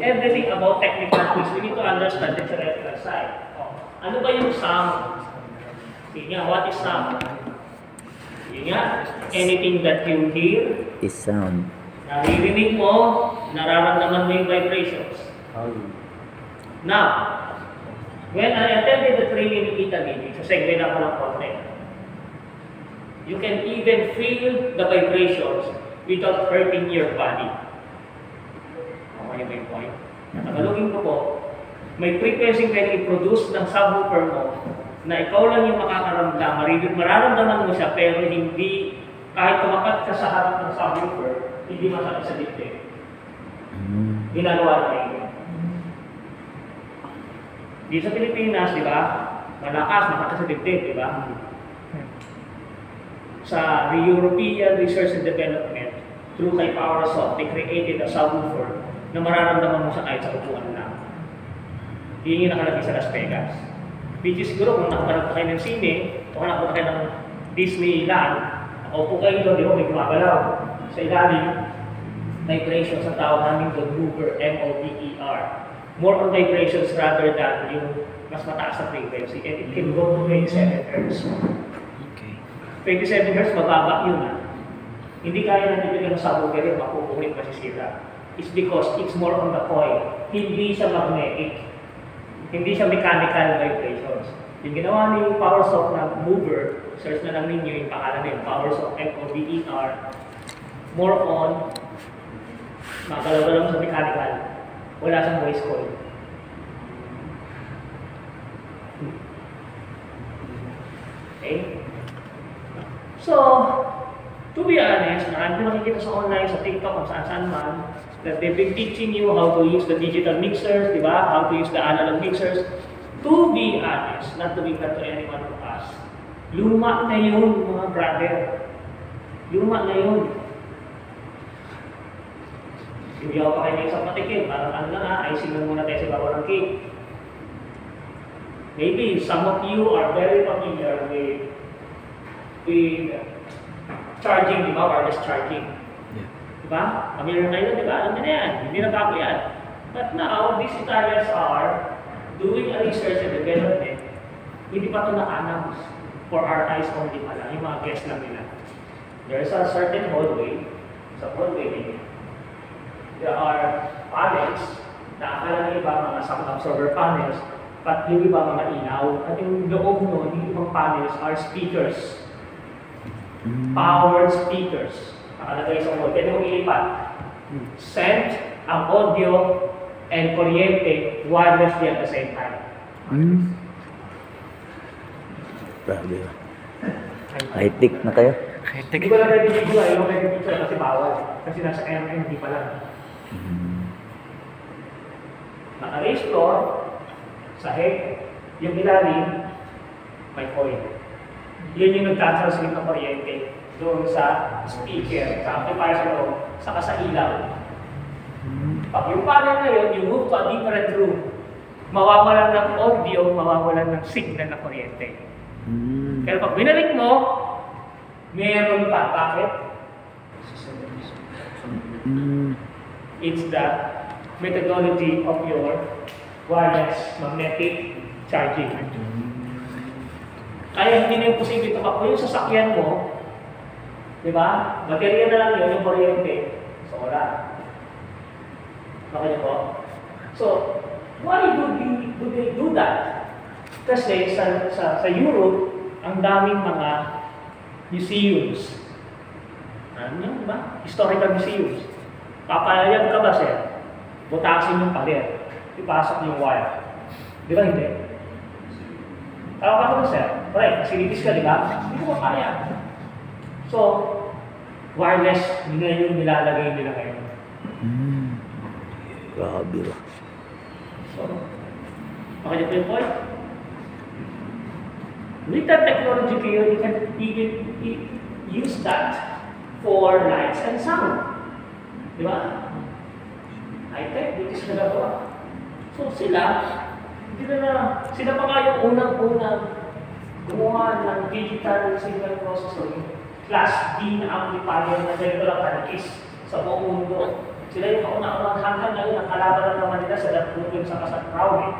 everything about technical things, we need to understand the theoretical side. Oh, ano ba yung sound? Sige nga, what is sound? Sige nga, anything that you hear is sound. Naririnig mo, nararamdaman mo yung vibrations. Now, when I attended the training in Italy, so segue na ko ng konti, you can even feel the vibrations without hurting your body. Okay ba yung point? Natagalogin ko po, may frequency pwede i-produce ng subwoofer mo na ikaw lang yung makakaramdam, mararamdaman mo siya, pero hindi, kahit tumapat ka sa harap ng subwoofer, hindi masakit sa dibdib. Ginagawa na yun. Di sa Pilipinas, di ba? Malakas, makata sa dibdib, di ba? Sa European Research and Development, through kay PowerSoft, they created a subwoofer na mararamdaman mo siya kahit sa upuan lang. Yun yung nakalagay sa Las Vegas. Which is siguro kung nakapanood kayo ng sine, o kung nakapanood kayo ng Disneyland, nakaupo kayo doon, di ba, may gumagalaw. Sa ilalim, vibrations ang tawag namin doon, mover, M-O-V-E-R. More on vibrations rather than yung mas mataas na frequency. And it can go to 27 Hz. Okay. 27 Hz, mababa yun. Hindi kaya na nabigyan ng subwoofer yun, makukulit, masisira. It's because it's more on the coil. Hindi siya magnetic. Hindi siya mechanical vibrations. Yung ginawa ni PowerSoft na mover, search na lang ninyo yung pangalan niyo, PowerSoft M-O-V-E-R. More on, magalaw-galaw sa mechanical. Wala siyang voice coil. Okay? So, to be honest, marami ko nakikita sa online, sa TikTok, kung saan-saan man, that they've been teaching you how to use the digital mixers, di ba? How to use the analog mixers. To be honest, not to be bad to anyone of us, luma na yun, mga brother. Luma na yun. Hindi ako pa kayo ng isang patikim, parang ano na icing lang muna tayo sa bawal ng cake. Maybe some of you are very familiar with charging, di ba? Wireless charging. Yeah. Di ba? Familiar na yun, di ba? Alam na yan. Hindi na bago yan. But now, these Italians are doing a research and development. Hindi pa ito na-announce. For our eyes only pala. Yung mga guests lang nila. There's a certain hallway. Sa hallway, there are panels na akala ng iba mga sound absorber panels, but yung iba mga ilaw. At yung loob nun, yung ibang panels are speakers. Powered speakers. Nakalagay sa wall. Pwede mong ilipat. Send ang audio and kuryente wirelessly at the same time. Grabe. High-tech na kayo. Hindi ko lang pwede video, ayaw ko pwede picture kasi bawal. Kasi nasa MMD pa lang. Naka-raise floor, sa head, yung ilalim, may coil. Yun yung nagtatransmit ng kuryente doon sa speaker, sa amplifier sa loob, saka sa ilaw. Pag yung panel na yun, you move to a different room, mawawalan ng audio, mawawalan ng signal na kuryente. Pero pag binalik mo, meron pa. Bakit? It's the methodology of your wireless magnetic charging. Kaya hindi na yung posible ito. Kung yung sasakyan mo, di ba? Baterya na lang yun, yung kuryente. So, wala. Bakit po? So, why do they do that? Kasi sa Europe, ang daming mga museums. Ano yun, di ba? Historical museums. Papayag ka ba, sir? Butasin yung pader. Ipasok yung wire. Di ba hindi? Tawag ka ba, sir? Right, facilities ka, di ba? Hindi ko mapayag. So, wireless, yun na yung nilalagay nila ngayon. Grabe ba? So, makanya po yung point. With that technology kayo, you can even use that for lights and sound. Di ba? High-tech, British na gagawa. So sila pa nga yung unang-unang gumawa ng digital signal processor, Class D na amplifier na ganito lang kalakis sa buong mundo. Sila yung kauna-unang hanggang ngayon ang kalaban lang naman nila sa Datlukin sa Crowley.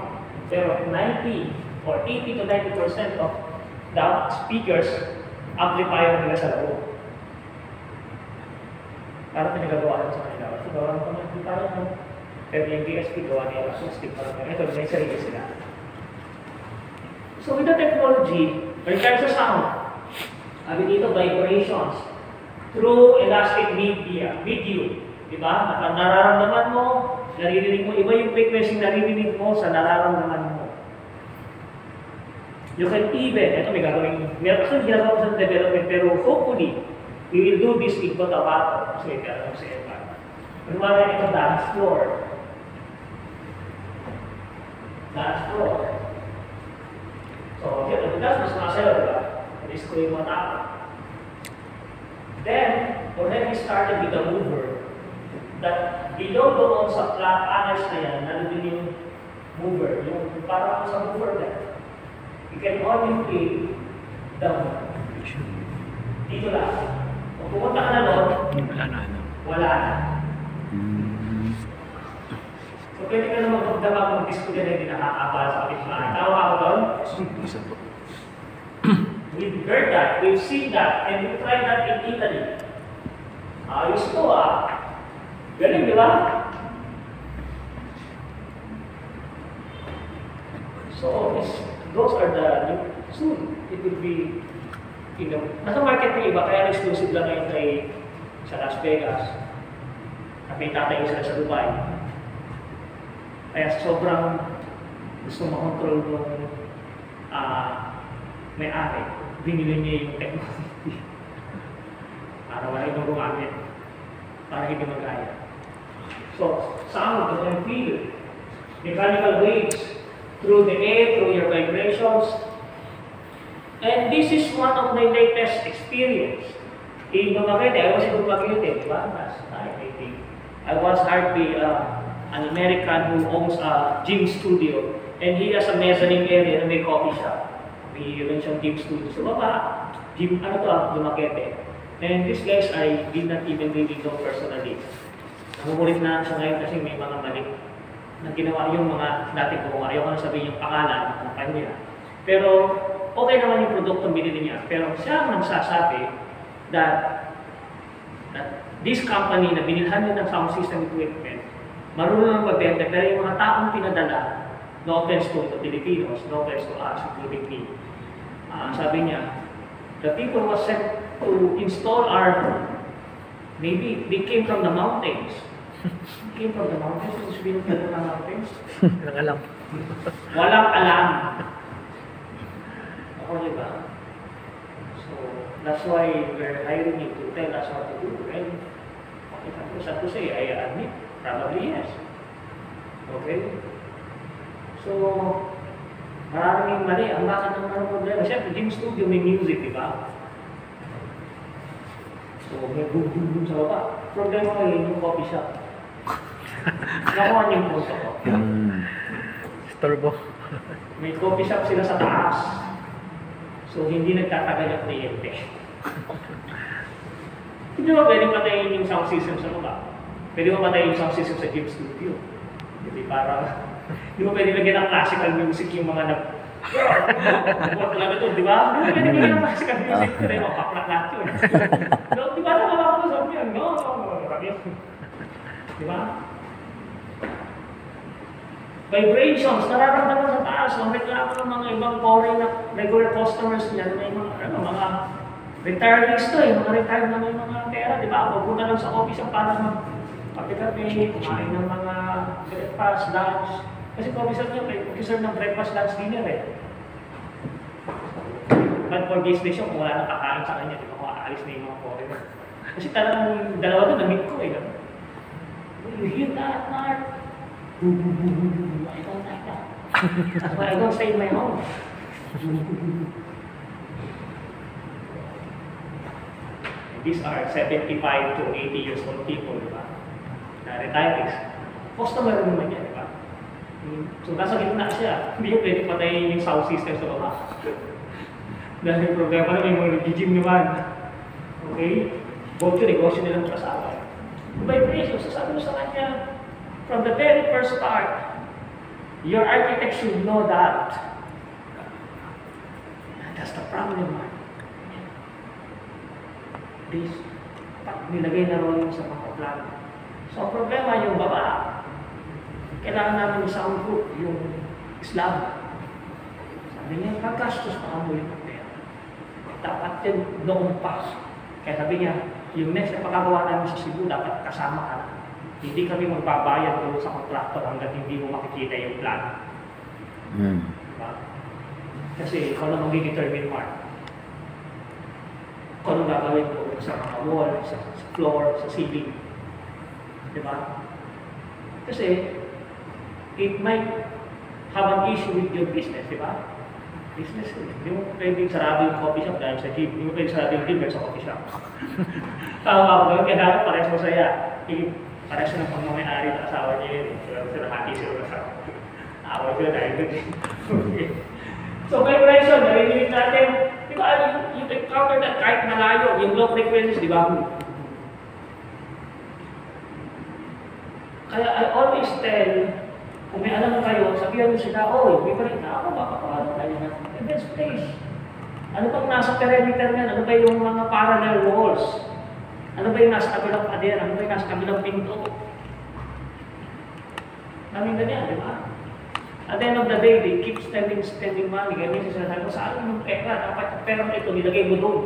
Pero 90 or 80 to 90% of the speakers, amplifier nila sa loob. Parang pinagagawa rin sa kanila. Kasi gawa ng amplifier mo. Pero yung DSP gawa niya acoustic parang ito, may sarili sila. So with the technology, when it comes to sound, sabi dito, vibrations through elastic media, video. Diba? Nararamdaman mo, naririnig mo, iba yung frequency naririnig mo sa nararamdaman mo. You can even, ito may gagawin, meron kasi ginagawa sa development, pero hopefully, we will do this in Cotabato. Kasi ito alam sa Evan. Kunwari ito dance floor. Dance floor. So, ito, dance mas masayo, diba? At-least ko yung mga tao. Then, already started with the mover. That below doon sa flat panels na yan, nandun yung mover. Yung parang sa mover na. You can only play down. Dito lang. Kung pumunta ka na doon, wala na. So pwede ka naman magdama mag-disco din na hindi nakakabala sa kapitbahay. Tama ako doon? We've heard that, we've seen that, and we tried that in Italy. Ayos ko Galing, di ba? So, those are the, soon, it will be, nasa market ng iba, kaya exclusive lang ngayon sa Las Vegas. At may tatayo sila sa Dubai. Kaya sobrang gusto makontrol ng may-ari. Binili niya yung technology. Para wala yung gumamit. Para hindi magaya. So, sound you can feel mechanical waves through the air, through your vibrations. And this is one of my latest experience. In Dumaguete, I was in Dumaguete, di ba? I was hired by an American who owns a gym studio, and he has a mezzanine area and may coffee shop. We mentioned gym studio. So, gym, Dumaguete. And these guys, I did not even really know personally. Namumulit na siya ngayon kasi may mga mali na ginawa yung mga dating gumawa. Ayaw ko na sabihin yung pangalan ng kanya. Pero okay naman yung produkto binili niya. Pero siya ang nagsasabi that this company na binilhan niya ng sound system equipment, marunong magbenta, pero yung mga taong pinadala, no offense to the Filipinos, no offense to us, including me, sabi niya, the people was sent to install maybe they came from the mountains. Came from the mountains, which means from the mountains. Walang alam. Walang alam. Ako, diba? So, that's why we're hiring you to tell us what to do. And if I was to say, I admit, probably yes. Okay? So, maraming mali. Ang bakit ng mga problema. Siyempre, gym studio may music, diba? So, may boom-boom sa baba. Problema ko yung coffee shop. Nakuha niyo yung punto ko. Storbo. May coffee shop sila sa taas. So, hindi nagtatagal yung kliyente. Hindi mo pwedeng patayin yung sound system sa baba. Pwede mo patayin yung sound system sa gym studio. Hindi mo pwedeng lagyan ng classical music yung mga Huwag lang ito, di ba? Hindi pwede mo yung classical music. Hindi mo, kaplak lahat yun. Di ba? Nakakama ko sa amin. No. Di ba? Vibrations, nararamdaman sa taas. Ang reklamo ng mga ibang foreign na regular customers niya, may mga retirees to mga retired na may mga pera, di ba? Pupunta lang sa office ang para magpapikape, kumain ng mga breakfast, lunch. Kasi coffee shop niya, mag-serve ng breakfast, lunch, dinner But for business yun, kung wala nang kakain sa kanya, di ba kung aalis na yung mga foreigner. Kasi talagang dalawa doon, na-meet ko You hear that, Mark? I don't like that. That's why I don't stay in my home. These are 75 to 80 years old people, di ba? Na retirees. Customer naman yan, di ba? So, nasa gitna siya. Hindi yung pwede patayin yung sound system sa baba. Dahil yung problema na may mga nag-gym naman. Okay? Both yung negosyo nila mag-asawa. Vibration. So sabi ko sa kanya, from the very first start, your architect should know that. That's the problem, man. This, nilagay na rin sa mga plano. So, ang problema yung baba. Kailangan namin yung soundproof, yung Islam. Sabi niya, kagastos pa kamo yung pera. Dapat yun noong pas. Kaya sabi niya, yung next na pagkagawa namin sa Cebu, dapat kasama ka na. Hindi kami magbabayad doon sa kontraktor hanggang hindi mo makikita yung plano. Diba? Kasi ikaw na mag-determine mark. Kung anong gagawin ko sa mga wall, sa floor, sa ceiling. Diba? Kasi, it might have an issue with your business, diba? Business, hindi mo pwedeng sarado yung coffee shop dahil sa gym. Hindi mo pwedeng sarado yung gym dahil sa coffee shop. Tama ako gawin, kaya dapat parehas masaya. Parehas ng pagmamayari ng asawa niya yun. Sila hati sila sa awa sila dahil doon. So, vibration, narinig natin, di ba, you encounter that kahit malayo, yung low frequencies, di ba? Kaya I always tell, kung may alam kayo, sabihan nyo sila, oh, may balik na ako, makakawala tayo na. In this place, ano pang nasa perimeter niyan? Ano ba yung mga parallel walls? Ano ba yung nasa kabilang pader? Ano ba yung nasa kabilang pinto? Kaming ganyan, di ba? At the end of the day, they keep spending money. Ganyan sila sabi ko, saan yung pera? Dapat yung pera ito, nilagay mo doon.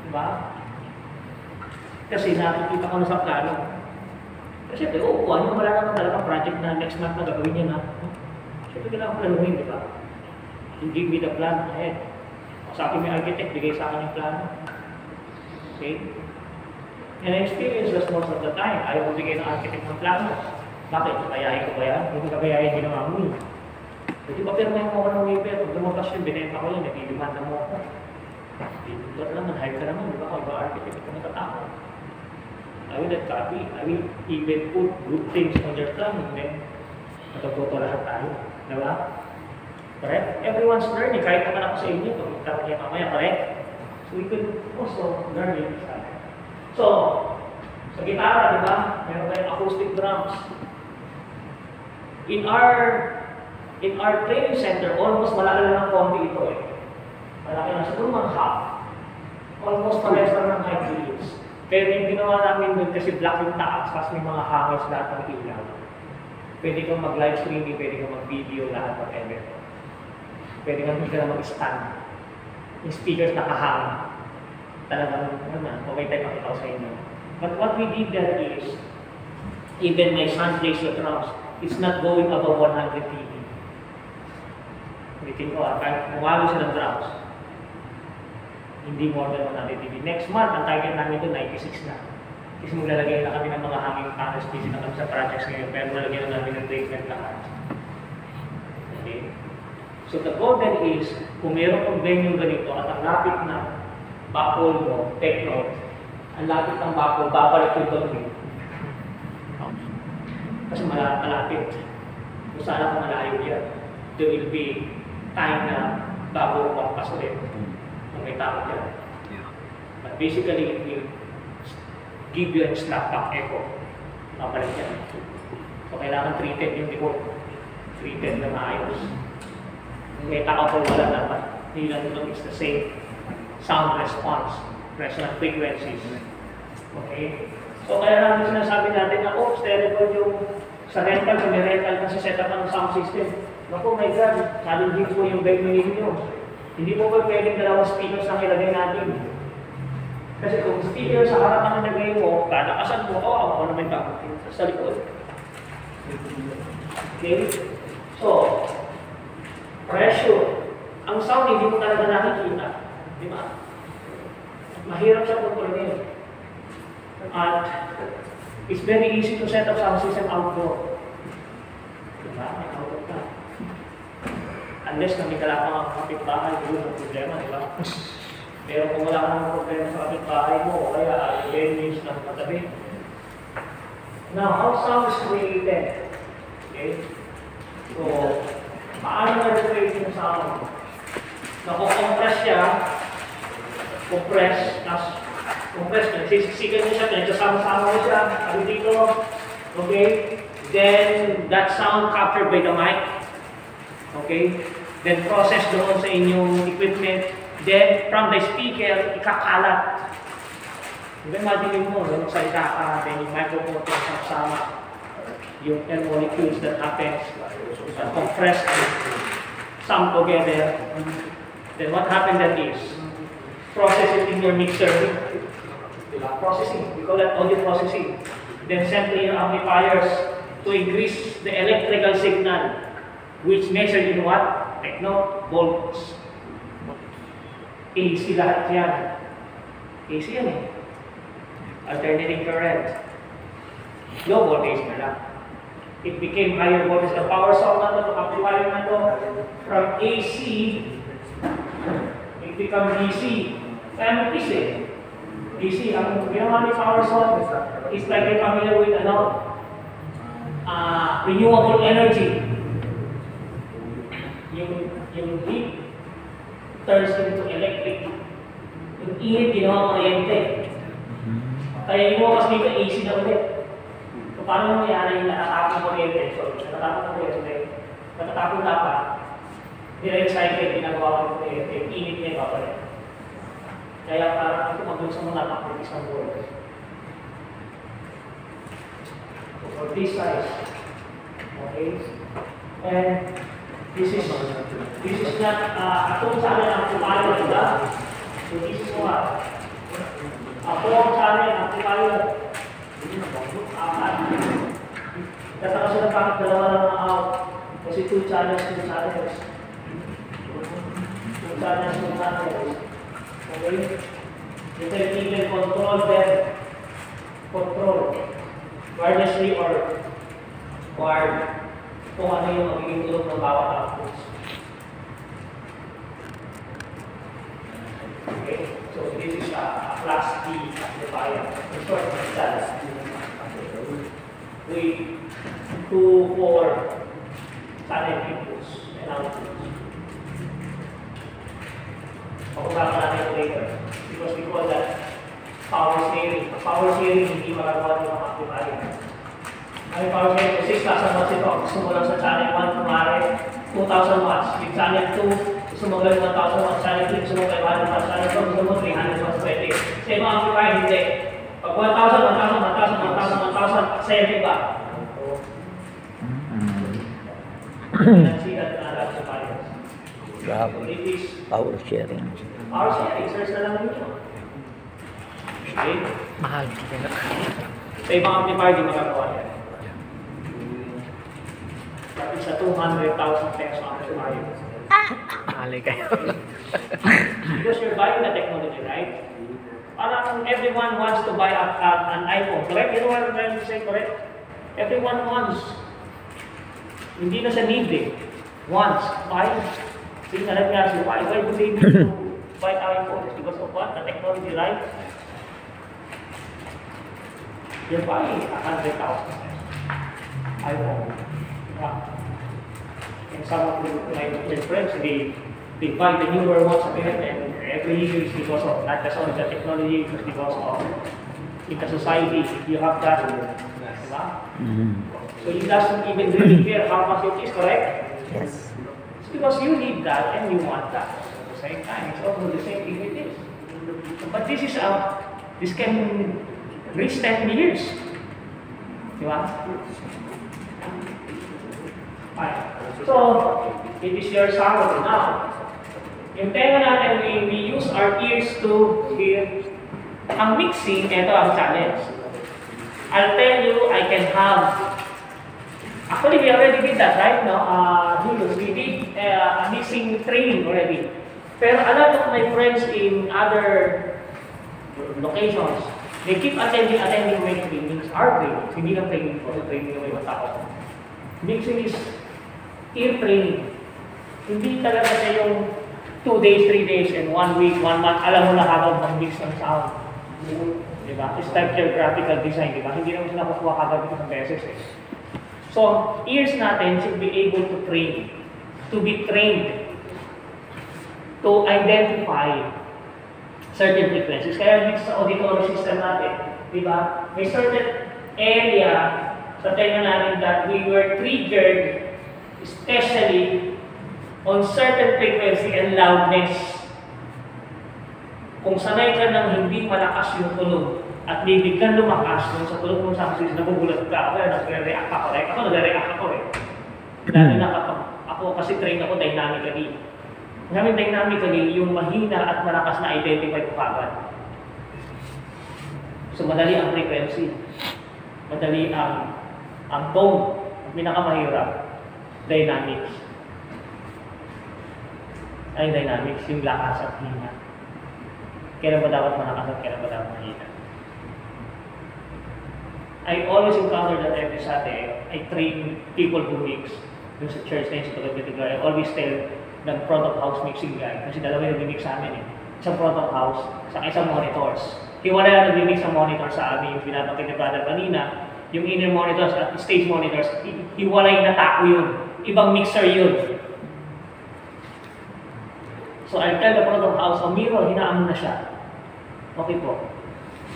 Diba? Kasi nakikita ko na sa plano. Kasi ano, wala naman talaga project na next month na gagawin niya na. Siyempre kailangan ko planuhin, di ba? You give me the plan ahead. Sa akin may architect, bigay sa akin yung plano. Okay? And I experience this most of the time. Ayaw bigay ng architect ng plano. Bakit? Kayahin ko ba yan? Hindi ko kayahin ginawa mo. Hindi ba pero may mga ng waiver? Pag lumabas yun, binenta ko yun, nag-i-demand mo ako. Ba't naman, hire ka naman, di ba? Kung iba architect ka natatako. I will not copy. I will even put good things on your plan and then matututo lahat tayo. Di ba? Correct? Everyone's learning. Kahit naman ako sa inyo, kung ikaw niya mamaya, correct? So we could also learn it. So, sa gitara, di ba? Meron tayong acoustic drums. In our training center, almost malaki lang ng konti ito eh. Malaki na siguro mga half. Almost parehas lang ng height wheels. Pero yung ginawa namin doon kasi black yung taas, kasi may mga hangers lahat ng ilaw. Pwede kang mag-live streaming, pwede kang mag-video, lahat whatever. Pwede kang hindi ka na mag-stand. Yung speakers nakahang. Talagang, kung may tayo pakita ko sa inyo. But what we did there is, even my son plays the drums, it's not going above 100 dB. Ulitin ko, kahit kumalo siya ng drums, hindi more than 100 dB. Next month, ang target namin ito, 96 na. Kasi maglalagay na kami ng mga hanging panels, busy na kami sa projects ngayon, pero lalagyan na namin ng treatment lahat. Okay? So the goal then is, kung meron kong venue ganito at ang lapit na backhold mo, take note, ang lapit ng backhold, babalik yung doon. Kasi malapit. Kung saan ako malayo yan, there will be time na bago kumampas ulit kung may tao dyan. But basically, it will give you a snapback echo. Mabalik yan. So, kailangan treated yung default. Treated na maayos. May tao po wala naman. Hindi lang ito is the same sound response, resonant frequencies. Okay? So, kaya namin sinasabi natin na, oh, stereo yung sa rental, kung may rental kasi setup ng sound system. Naku, my God, challenging po yung venue ninyo. Hindi po ba pwedeng dalawang speakers ang ilagay natin? Kasi kung speaker sa harapan na nagay mo, kalakasan mo, ako naman kakutin sa likod. Okay? So, pressure. Ang sound, hindi mo talaga nakikita. Di ba? Mahirap siya kontrolin. At it's very easy to set up sound system outdoor. Diba? May outdoor ka. Unless na may kalapang ang kapitbahay, yun ang problema, diba? Pero kung wala ka ng problema sa kapitbahay mo, o kaya venues ng katabi. Now, how sound is created? Okay? So, paano na-create yung sound? Nakukompress siya, compress, tapos compress, nagsisiksikan niya siya, nagsasama-sama niya siya, sabi dito, okay? Then, that sound captured by the mic, okay? Then, process doon sa inyong equipment. Then, from the speaker, ikakalat. Imagine mo, salita ka, then yung microphone sama yung air molecules that happens, compress and sum together. Then what happened then is, process it in your mixer. Processing, we call that audio processing. Then send to your amplifiers to increase the electrical signal, which measured in what? Volts. AC lahat yan. AC yan eh. Alternating current. Low voltage na lang. It became higher voltage. The power source na to, amplifier na to, from AC, it become DC. Kaya mag-is eh. DC, ang ginawa ni power source is like you're familiar with renewable energy. Yung heat turns into electric. Yung init, ginawa kuryente. Kaya yung wakas dito, AC na ulit. So, paano nangyari yung natatapong kuryente? So, natatapong kuryente, natatapong dapat, nire-recycle, ginagawa ko yung kuryente, yung init niya pa rin. Kaya parang ito mag-dun sa mga napakot isang world. So, for this size, okay? And this is not, atong channel ang pumayo, diba? So, this is what? Ako ang channel, ang pumayo. Kata kasi na bakit dalawa lang ang out. Kasi 2 channels. 2 channels. Okay? You can even control them. Control. Wirelessly or wired. Kung ano yung magiging tulog ng bawat outputs. Okay? So this is a class D amplifier. In short, that's with 2-4 channel inputs and outputs. Pag-usapan natin ito later. Because we call that power sharing. Power sharing hindi magagawa ng mga amplifier. Ang power sharing, 6,000 watts ito. Gusto mo lang sa channel 1, kumare, 2,000 watts. Yung channel 2, gusto mo gawin 1,000 watts. Channel 3, gusto mo 500 watts. Channel 4, gusto mo 300 watts. Pwede. Sa ibang amplifier, hindi. Pag 1,000, 1,000, 1,000, 1,000, sa'yo, diba? See that in other amplifiers. It is Power sharing. power sharing. Search na lang nyo. Okay? Mahal. Sa ibang amplifier, di magagawa yan. But it's a 200,000 peso amplifier. Mahali kayo. Because you're buying the technology, right? Parang everyone wants to buy an iPhone, correct? You know what I'm trying to say, correct? Everyone wants. Hindi na sa need eh. Wants. Buy. See, nalang nga siya, why do they need to buy iPhones? Because of what? The technology, right? You're buying 100,000 iPhone. Yeah. And some of my friends, they buy the newer ones again, and every year is because of not just only the technology, but because of in the society, you have that. Diba? So it doesn't even really care how much it is, correct? Yes. It's because you need that and you want that at the same time. It's also the same thing with this. But this can reach 10 years. Diba? Fine. So, it is your sound now. Yung tenga natin, we use our ears to hear. Ang mixing, ito ang challenge. I'll tell you, I can have. Actually, we already did that, right? No, we did a mixing training already. Pero a lot of my friends in other locations, they keep attending my trainings, our trainings. Hindi lang training ko, training ng ibang tao. Mixing is ear training. Hindi talaga sa yung 2 days, 3 days, and 1 week, 1 month, alam mo na habang mag-mix ng sound. Diba? It's like your graphical design, diba? Hindi naman sila makuha kagad ng beses eh. So, ears natin should be able to train, to be trained, to identify certain frequencies. Kaya dito sa auditory system natin, di ba? May certain area sa tenga namin that we were triggered, especially on certain frequency and loudness. Kung sanay ka ng hindi malakas yung tunog at bibiglang lumakas kung sa tunog mo sa asis, nagugulat ka, kaya nagre-react ako. Like ako, nagre-react ako eh. Lalo na kapag ako kasi train ako dynamically. Ngayon dynamically, yung mahina at malakas na identify ko kagad. So madali ang frequency. Madali ang tone. Ang pinakamahirap, dynamics. Ay dynamics, yung lakas at hina. Kailan ba dapat malakas at kailan ba dapat mahina? I always encounter that every Saturday. I train people who mix. Yung sa church na yung sa Tagapitigar, I always tell ng front of house mixing guy, kasi dalawa yung nag-mix sa amin eh. Isang front of house, isang monitors. Hiwala na nag-mix ang monitor sa amin, yung pinabanggit ni Brother kanina, yung inner monitors at stage monitors, hiwalay na tako yun. Ibang mixer yun. So I'll tell the front of house, ang mirror, hinaan mo na siya. Okay po.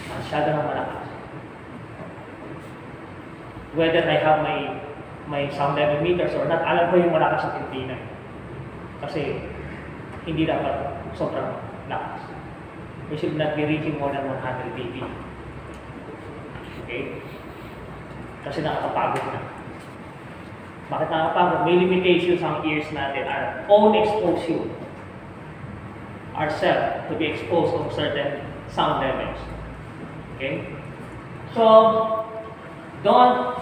Masyado ng malakas. Whether I have my sound level meters or not, alam ko yung malakas sa Pilipinas. Kasi hindi dapat sobrang lakas. We should not be reaching more than 100 dB. Okay? Kasi nakakapagod na. Bakit nakakapagod? May limitations ang ears natin. Our own exposure. Ourselves to be exposed to certain sound levels. Okay? So, don't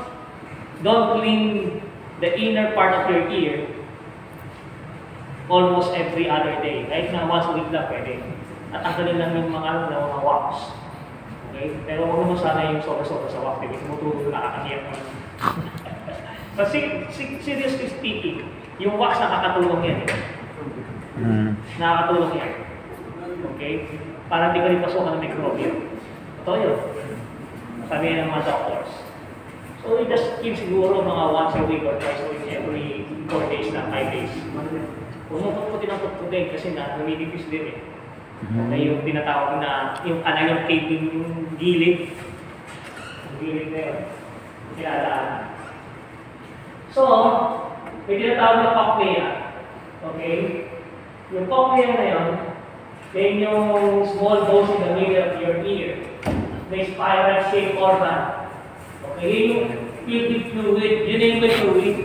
clean the inner part of your ear almost every other day. Right now, once a week lang pwede. At tanggalin lang yung mga wax. Okay? Pero huwag naman sana yung sobra-sobra sa wax. Diba? Tumutulog na nakakakiyat mo. Kasi seriously speaking, yung wax nakakatulong yan. Nakakatulong yan. Okay? Para hindi ka rin pasukan ng microbial. Ito yun. Sabi ng mga doctors. So we just keep siguro mga once a week or twice a week every 4 days na 5 days. Pumuputi ng puti kasi namimipis din eh. Na yung tinatawag na yung kanal yung caving, yung gilid. Yung gilid na yun. Kinalaan. So, may tinatawag na cochlea. Okay? Yung cochlea na yun, then yung small bones in the middle of your ear. May spiral shaped organ. Okay, yung pubic fluid, yun yung may fluid.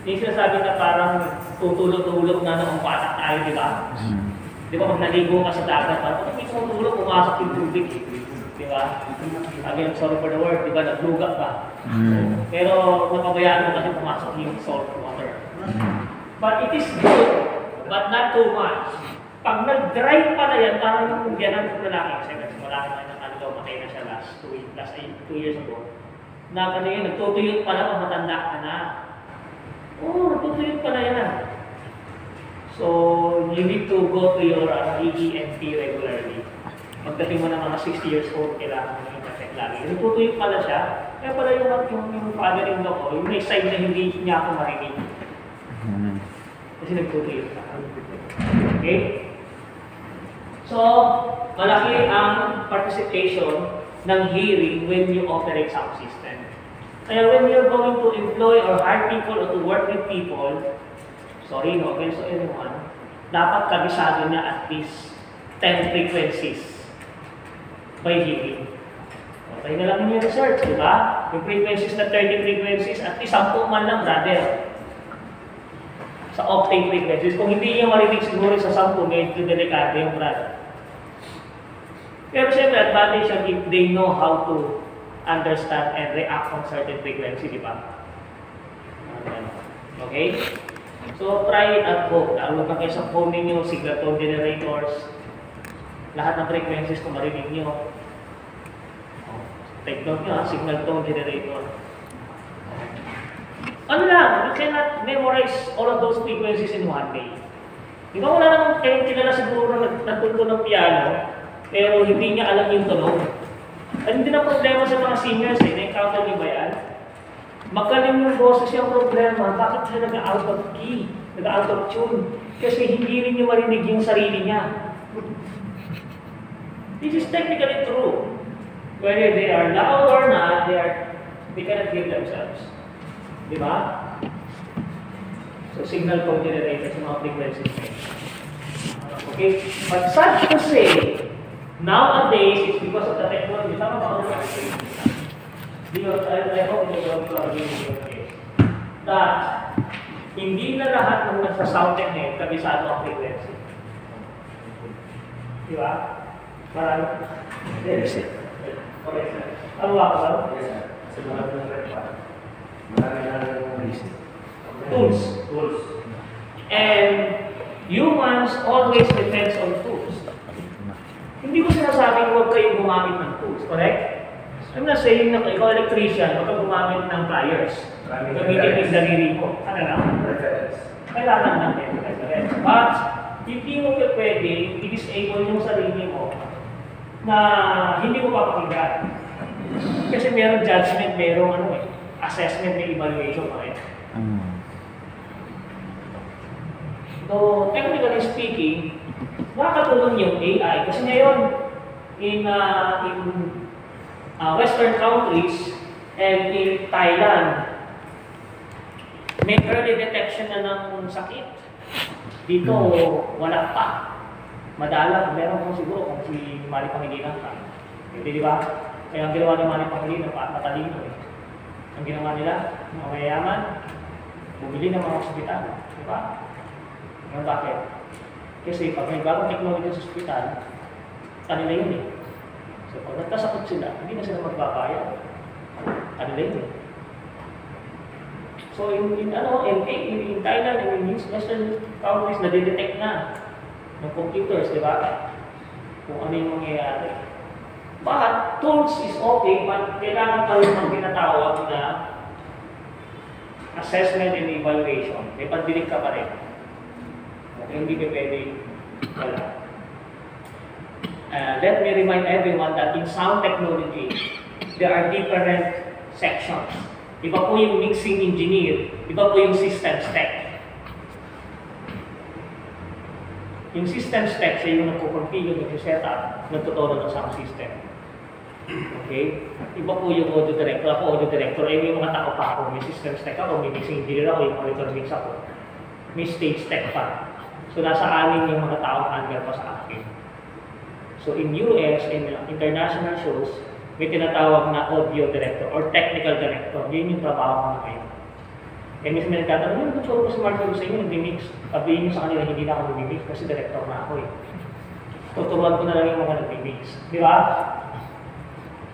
Yung sinasabi na parang tutulog-tulog na noong bata tayo, di ba? Di ba, pag naligo ka sa dagat, parang pag may tutulog, pumasok yung tubig. Di ba? Sabi ng sorry for the word, di ba, nagluga ka. Pero napabayaan mo kasi pumasok yung salt water. But it is good, but not too much. Pag nag-dry pa na yan, parang yung yan ang lalaki. Kasi malaki na ng ano daw, matay na siya last 2 years ago. Na ano yun, nagtutuyot pa na pag matanda ka na. Oo, nagtutuyot pa na yan. So, you need to go to your EENT regularly. Pagdating mo na mga 60 years old, kailangan mo yung effect lagi. Nagtutuyot pa na siya. Kaya pala yung father-in-law ko, yung may sign na hindi niya ako marinig. Kasi nagtutuyot ka. Okay? So, malaki ang participation ng hearing when you operate sound system. Kaya when you're going to employ or hire people or to work with people, sorry no, against anyone, dapat kabisado niya at least 10 frequencies by hearing. Okay na lang yung research, di ba? Yung frequencies na 30 frequencies, at least 10 man lang, brother. Sa octave frequencies. Kung hindi niya marinig siguro sa 10, medyo delikado yung brother. Pero siyempre, advantage siya if they know how to understand and react on certain frequency, di ba? Okay? So, try it at home. Lalo na kayo sa phone ninyo, signal tone generators, lahat ng frequencies kung marinig nyo. Take note nyo, signal tone generator. Ano lang, you cannot memorize all of those frequencies in one day. Di ba wala namang kayong kilala siguro nagtuturo ng piano, pero hindi niya alam yung tunog. At hindi na problema sa mga singers eh, na-encounter niyo ba yan? Magaling yung boses yung problema, bakit siya nag-out of key, nag-out of tune? Kasi hindi rin niya marinig yung sarili niya. This is technically true. Whether they are loud or not, they cannot hear themselves. Di ba? So signal code generated sa mga frequencies. Okay? But sad to say, nowadays, it's because of the technology. Tama ba ako na-explain? I hope you don't agree with your case. That hindi na lahat ng nagsa-sound technique kabisado ang frequency. Di ba? Marami. Yes, sir. Okay, sir. Ano ba ako? Yes, sir. Sa mga pinag-require. Marami na Tools. And humans always depends on tools. Hindi ko sinasabing huwag kayong gumamit ng tools, correct? I'm not saying na ikaw electrician, huwag kang gumamit ng pliers. Gamitin yung daliri mo. Ano lang? Kailangan natin. But, hindi mo pwede i-disable yung sarili mo na hindi mo papakinggan. Kasi meron judgment, meron assessment, may evaluation pa rin. So, technically speaking, nakakatulong yung AI kasi ngayon in Western countries and in Thailand, may early detection na ng sakit. Dito, wala pa. Madalang, meron ko siguro kung si Manny Pangilinan ka. Hindi, di ba? Kaya ang ginawa ni Manny Pangilinan, matalino eh. Ang ginawa nila, mga mayayaman, bumili ng mga ospital. Di ba? Ngayon bakit? Kasi pag may bagong technology sa ospital, kanila yun eh. So pag nagkasakot sila, hindi na sila magbabayad. Kanila yun eh. So in Thailand and in Western countries, nadidetect na ng computers, di ba? Kung ano yung mangyayari. But tools is okay, but kailangan pa rin ang tinatawag na assessment and evaluation. May pagdilig ka pa rin. Hindi ka pwede wala. Let me remind everyone that in sound technology, there are different sections. Iba po yung mixing engineer, iba po yung systems tech. Yung systems tech, siya yung nagko-configure, nag-setup, nagtuturo ng sound system. Okay? Iba po yung audio director. Ako audio director, ay yung mga tao pa ako. May systems tech ako, may mixing engineer ako, yung monitor mix ako. May stage tech pa. So, nasa anin yung mga taong under pa sa akin. So, in US, in international shows, may tinatawag na audio director or technical director. Yun yung trabaho ko na kayo. Eh, mismo nagtatanong, yung gusto ko smart ko sa inyo, nag-mix. Sabihin nyo sa kanila, hindi na ako nag-mix kasi director na ako eh. Tuturuan ko na lang yung mga nag-mix. Di ba?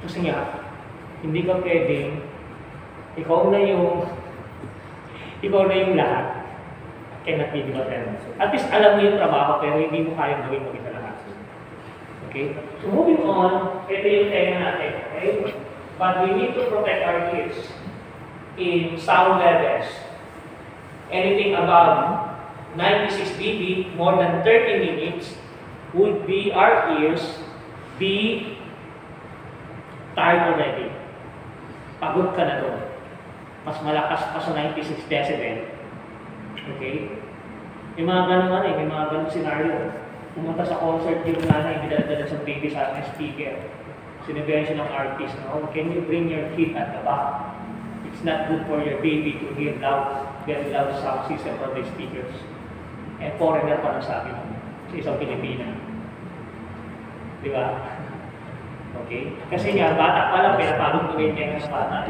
Kasi nga, hindi ka pwedeng, ikaw na yung lahat. Cannot be different. At least alam mo yung trabaho pero hindi mo kayang gawin mag-isa lahat. Okay? So moving on, ito yung tema natin. Okay? But we need to protect our ears in sound levels. Anything above 96 dB, more than 30 minutes, would be our ears be tired already. Pagod ka na doon. Mas malakas pa sa 96 decibel. Okay? May mga ganun may mga ganun scenario. Pumunta sa concert yung nanay, dinadala sa baby sa akin speaker. Sinabihan siya ng artist, no? Can you bring your kid at the back? It's not good for your baby to hear very loud sound system from the speakers. And foreigner pa nasabi mo sa isang Pilipina. Di ba? Okay? Kasi nga, bata pa lang, pinapagod ko rin niya ng bata.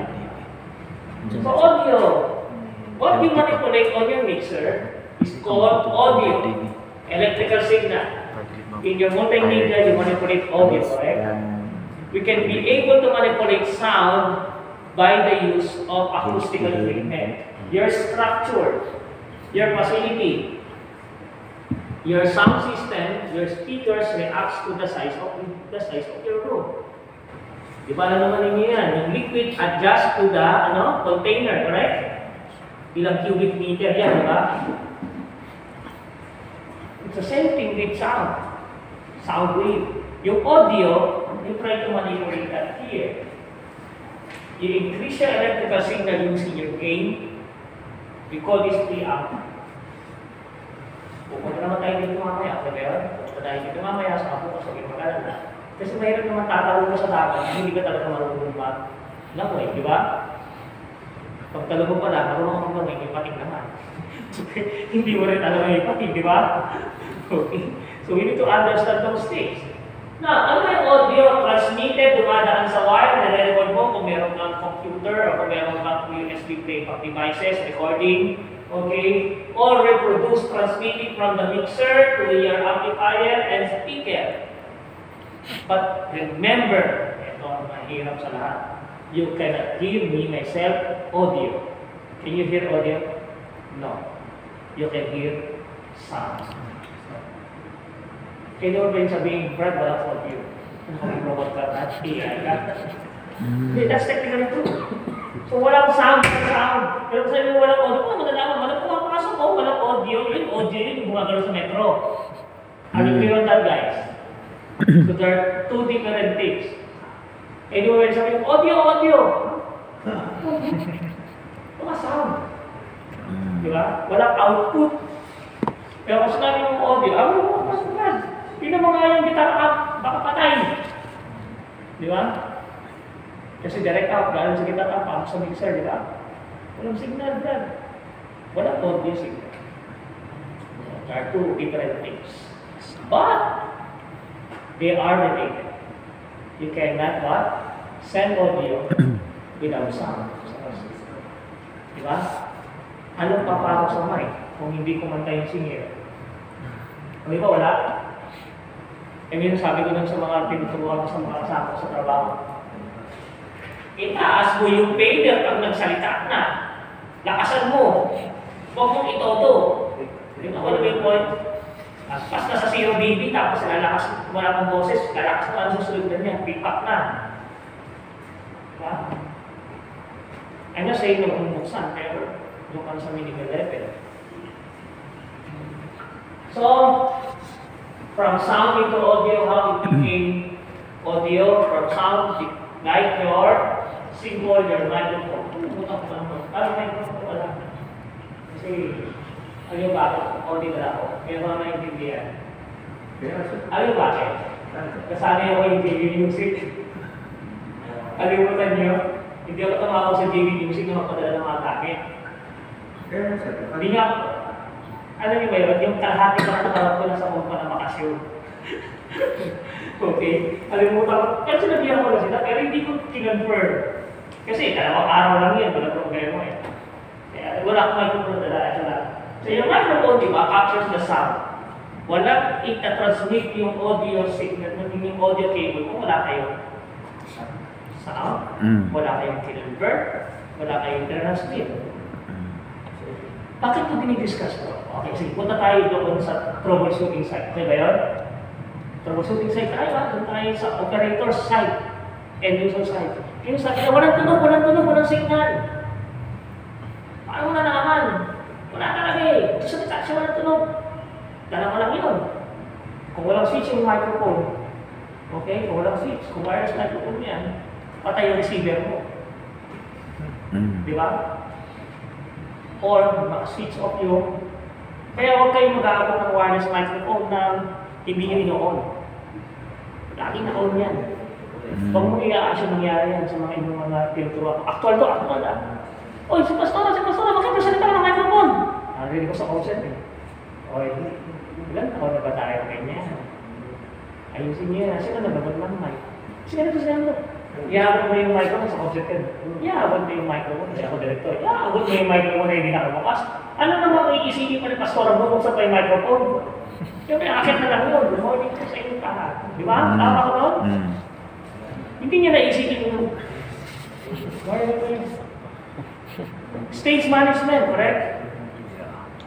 So, audio. What you manipulate on your mixer is called audio, electrical signal. In your multimedia, you manipulate audio, correct? We can be able to manipulate sound by the use of acoustical equipment. Your structure, your facility, your sound system, your speakers reacts to the size of your room. Di ba na naman ninyo yan? Yung liquid adjust to the container, correct? Ilang cubic meter yan, di ba? It's the same thing with sound. Sound wave. Yung audio, you try to manipulate that here. You increase your electrical signal using your gain. We call this preamp. Pupunta naman tayo dito mamaya. Pupunta tayo dito mamaya sa kapo kasi mag-alala. Kasi mahirap naman tatawag mo sa dagat, hindi ka talaga marunong langoy, di ba? Pag talo mo pala, marunong kang langoy, may pating naman. Hindi mo rin alam may pating, di ba? Okay. So we need to understand those things. Now, ano yung audio transmitted, dumadaan sa wire, nare-record mo kung meron kang computer o kung meron kang USB playback devices, recording, okay? Or reproduce, transmitting from the mixer to your amplifier and speaker. But remember, ito ang mahirap sa lahat. You cannot hear me, myself, audio. Can you hear audio? No. You can hear sound. Kaya naman ba yung sabihin, Brad, wala for you. Robot ka at AI ka. Hindi, that's technically true. So walang sound. Pero kung sabi mo walang audio, malalaman, walang pumapasok ko, walang audio, yung gumagano sa metro. Are you clear on that, guys? So there are two different things. Anyway, sabi mo, audio. Wala sound. Diba? Walang output. Pero kung sinabi mo audio, mo, pasok Brad. Tingnan mo nga yung guitar up, baka patay. Di ba? Kasi direct out, galing sa guitar up, pasok sa mixer, di ba? Walang signal, Brad. Walang audio signal. There are two different things. But, they are related. You cannot what? Send audio without sound. Di ba? Anong papasok sa mic kung hindi kumanta yung singer? Di ba wala? E minsan sabi ko lang sa mga tinuturuan ko sa mga kasama ko sa trabaho. Itaas mo yung fader pag nagsalita na. Lakasan mo. Huwag mong itoto. Di ba? Wala yung point? Pas na sa 0 dB, tapos lalakas, wala kang boses, lalakas mo, ano susunod na niya? Pick up na. Diba? I'm not saying na bumuksan, pero doon ka sa minimal level. So, from sound into audio, how it became audio, from sound, like your symbol, your microphone. Ano microphone? Wala. Kasi, ano bakit? Audio na ako. Kaya mga naintindihan. Ano bakit? Kasali ako yung JV Music. Alimutan nyo, hindi ako tumawag sa JV Music na magpadala ng mga gamit. Hindi nga, ano nyo ba yun? Yung kalahati na natawag ko na sa kumpa na makasyon. Okay? Alimutan ko. Pero sinabihan ko na sila, pero hindi ko kinonfirm. Kasi dalawang araw lang yan, wala problema eh. Kaya wala akong microphone dala. So yung microphone, di ba, captures the sound. Walang ita-transmit yung audio signal, yung audio cable kung wala kayong sound, wala kayong convert, wala kayong transmit. Bakit ito dinidiscuss ko? Okay, sige, punta tayo doon sa troubleshooting side. Okay ba yun? Troubleshooting side tayo, doon tayo sa operator's side, end user side. Yung sabi na, walang tunog, walang signal. Paano mo na nalaman? Wala talaga eh. Gusto na siya walang tunog. Dala ko lang yun. Kung walang switch yung microphone, okay? Kung walang switch, kung wireless microphone yan, patay yung receiver mo. Di ba? Or switch off yung... Kaya huwag kayong mag-aabot ng wireless microphone na hindi nyo ino-on. Lagi na-on yan. Huwag mo i-aasyon nangyari yan sa mga inyong mga tinuturuan. Actual ah. Oy, si Pastora, bakit masalita ka ng microphone? Narinig ko sa concert eh. Oy, ilan ako na ba tayo ganyan? Ayusin niya, sino nababag ng mic? Sino mo? Iabot mo yung microphone sa concert ka. Iabot mo yung microphone, kasi ako director. Iabot mo yung microphone na hindi nakabukas. Ano naman iisipin pa ni Pastora mo kung saan pa yung microphone? Yung may akit na lang yun, lumawin ko sa inyong tahan. Di ba? Tama ko doon? Hindi niya naisipin yung... Stage management, correct?